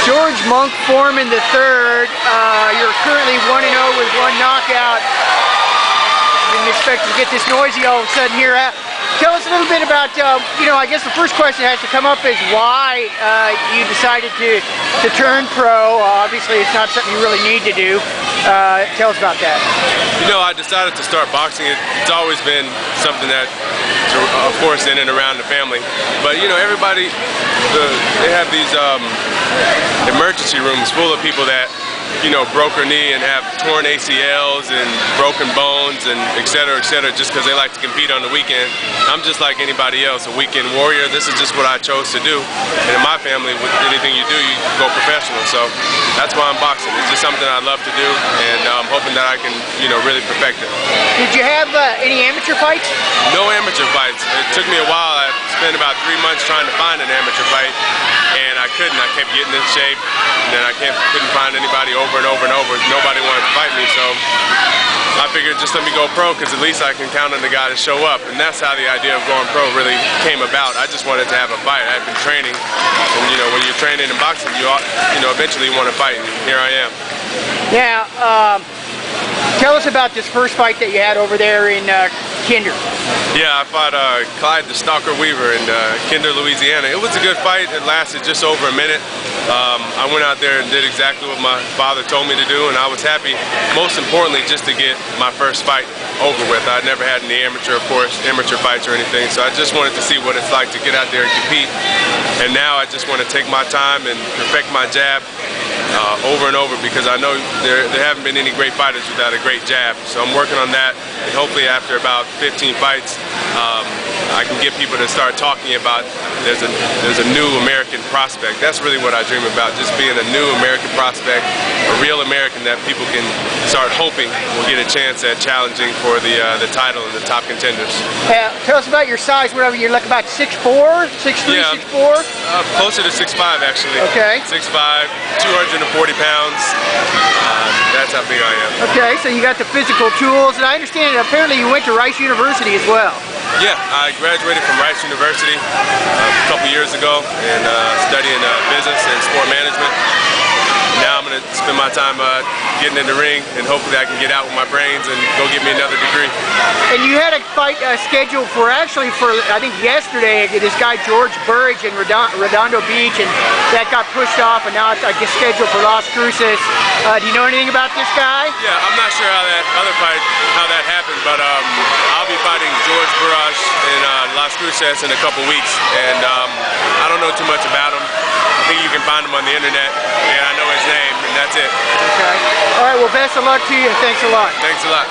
George Monk Foreman III, you're currently 1-0 with one knockout. Didn't expect to get this noisy all of a sudden here. Tell us a little bit about, I guess the first question that has to come up is why you decided to turn pro. Obviously, it's not something you really need to do. Tell us about that. I decided to start boxing. It's always been something that, of course, in and around the family. But, everybody, they have these emergency rooms full of people that, broke their knee and have torn ACLs and broken bones and et cetera, just because they like to compete on the weekend. I'm just like anybody else, a weekend warrior. This is just what I chose to do. And in my family, with anything you do, you go professional. So that's why I'm boxing. It's just something I love to do, and I'm hoping that I can, really perfect it. Did you have any amateur fights? No amateur fights. It took me a while. I spent about 3 months trying to find an amateur fight, and I couldn't. I kept getting in shape, and then I couldn't find anybody over and over and over. Nobody wanted to fight me, so I figured just let me go pro, because at least I can count on the guy to show up. And that's how the idea of going pro really came about. I just wanted to have a fight. I had been training, and when you're training in boxing, you eventually want to fight, and here I am. Yeah. Tell us about this first fight that you had over there in Kinder. Yeah, I fought Clyde the Stalker Weaver in Kinder, Louisiana. It was a good fight. It lasted just over a minute. I went out there and did exactly what my father told me to do, and I was happy, most importantly, just to get my first fight over with. I'd never had any amateur fights or anything, so I just wanted to see what it's like to get out there and compete. And now I just want to take my time and perfect my jab over and over, because I know there haven't been any great fighters without a great jab. So I'm working on that, and hopefully after about 15 fights, I can get people to start talking about there's a new American prospect. That's really what I dream about, just being a new American prospect, a real American that people can start hoping will get a chance at challenging for the title and the top contenders. Tell us about your size. Whatever, you're like about 6'4", 6'3", yeah, 6'4"? Closer to 6'5", actually. Okay. 6'5", 240 pounds. That's how big I am. Okay, so you got the physical tools, and I understand apparently you went to Rice University as well. Yeah, I graduated from Rice University a couple years ago, and studying business and sport management. Now I'm going to spend my time getting in the ring, and hopefully I can get out with my brains and go get me another degree. And you had a fight scheduled for I think yesterday, this guy George Burridge in Redondo Beach, and that got pushed off, and now it's scheduled for Las Cruces. Do you know anything about this guy? Yeah, I'm not sure how that happened, but I'll be fighting George Burridge in Las Cruces in a couple weeks, and I don't know too much about him. I think you can find him on the internet, and I know his name, and that's it. Okay. All right, well, best of luck to you, and thanks a lot. Thanks a lot.